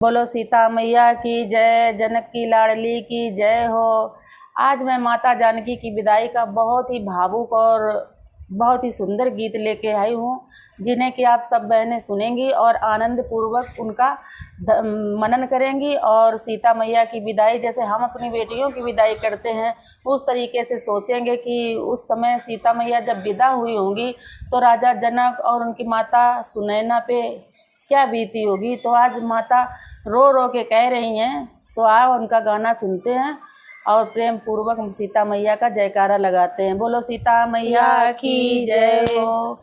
बोलो सीता मैया की जय, जनक की लाडली की जय हो। आज मैं माता जानकी की विदाई का बहुत ही भावुक और बहुत ही सुंदर गीत लेके आई हूँ, जिन्हें कि आप सब बहनें सुनेंगी और आनंद पूर्वक उनका मनन करेंगी। और सीता मैया की विदाई जैसे हम अपनी बेटियों की विदाई करते हैं, उस तरीके से सोचेंगे कि उस समय सीता मैया जब विदा हुई होंगी तो राजा जनक और उनकी माता सुनैना पे क्या बीती होगी। तो आज माता रो रो के कह रही हैं, तो आओ उनका गाना सुनते हैं और प्रेम पूर्वक सीता मैया का जयकारा लगाते हैं। बोलो सीता मैया की जय हो।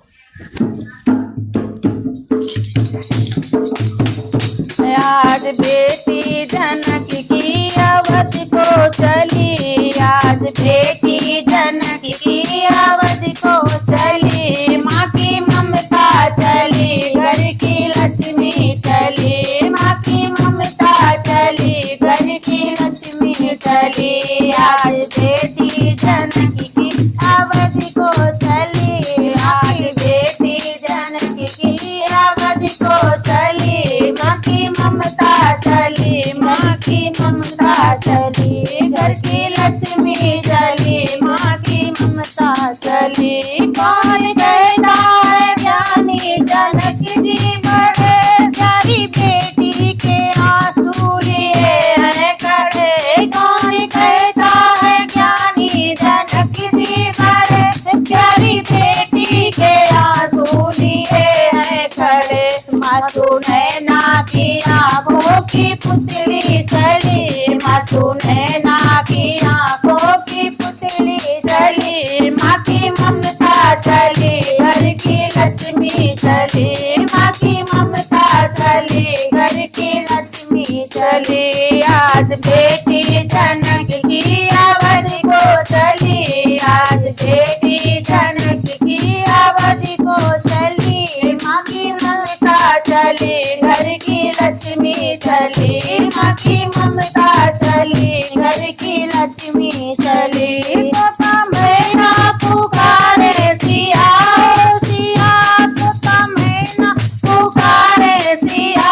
आज बेटी जनक की अवध को चली, आज बेटी जनक की अवध को चली, माँ की ममता चली, घर की लक्ष्मी चली, माँ की ममता चली, घर की लक्ष्मी चली। आज बेटी जनक की अवध को चली, आज बेटी जनक की अवध को चली, माँ की ममता चली, माँ की ममता चली, घर की लक्ष्मी चली, माँ की ममता चली। कौन कहता है ज्ञानी जनक जी बड़े, प्यारी बेटी के आंसू लिए हैं खड़े। कौन कहता है ज्ञानी जनक जी बड़े, प्यारी बेटी के आंसू लिए हैं खड़े। माँ सुनैना की आँखों की पुतली चली, माँ सुनैना की आँखों की पुतली चली, माँ की ममता चली, घर की लक्ष्मी चली, माँ की ममता चली, घर की लक्ष्मी चली। आज बेटी जनक की अवध को चली, आज बेटी जनक की अवध को चली, माँ की ममता चली, घर की लक्ष्मी चली, माँ की ममता चली, घर की लक्ष्मी चली। तोता मैना पुकारे सिया सिया, तोता मैना पुकारे सिया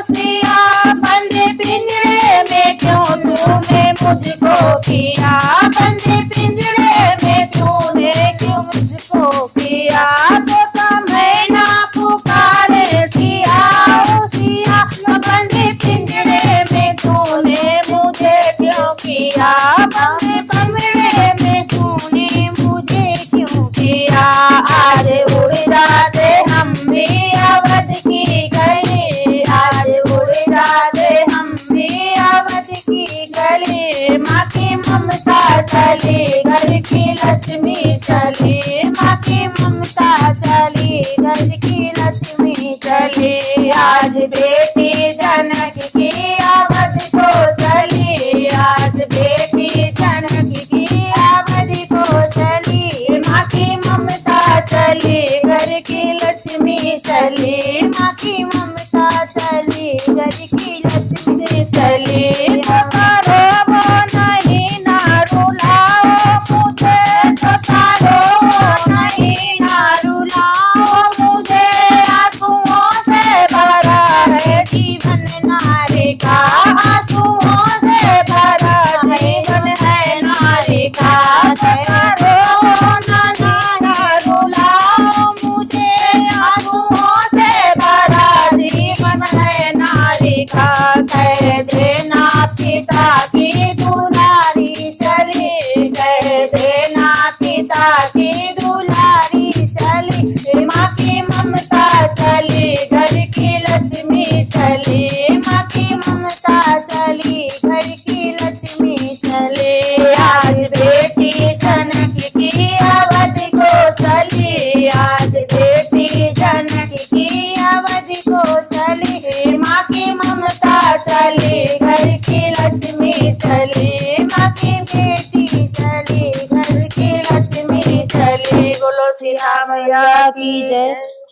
सिया, बंद पिंजरे में क्यों तूने मुझको किया, बंद पिंजरे में तूने क्यों मुझको किया। तोता मैना पुकारे सिया सिया, बंद पिंजरे में तूने मुझे क्यों किया, बंद पिंजरे में तूने मुझे क्यों किया। आज उड़ जाते हम भी अवध की गली, आज उड़ जाते हम भी अवध की गली, माँ की ममता चली, घर की लक्ष्मी चली, माँ की ममता चली, घर की लक्ष्मी चली। आज बेटी जनक की अवध को चली, आज बेटी जनक की अवध को चली, माँ की ममता चली, घर की लक्ष्मी चली, माँ की ममता चली, घर की लक्ष्मी चली। करो नहीं ना रुलाओ मुझे, करो नहीं ना रुलाओ मुझे, आंसुओं से भरा है जीवन नारी का, आंसुओं से भरा जीवन है नारी का। करो ना रुलाओ मुझे, आंसुओं से भरा जीवन है नारी का। कह देना पिता की दुलारी चली, कह देना पिता की दुलारी चली, माँ की ममता चली, घर की लक्ष्मी चली, माँ की ममता चली, घर की लक्ष्मी चली। आज बेटी जनक की अवध को चली, आज बेटी जनक की अवध को चली, माँ की ममता चली, घर की लक्ष्मी चली, माँ की बेटी चली, घर की लक्ष्मी चली। बोलो सीता मैया की जय।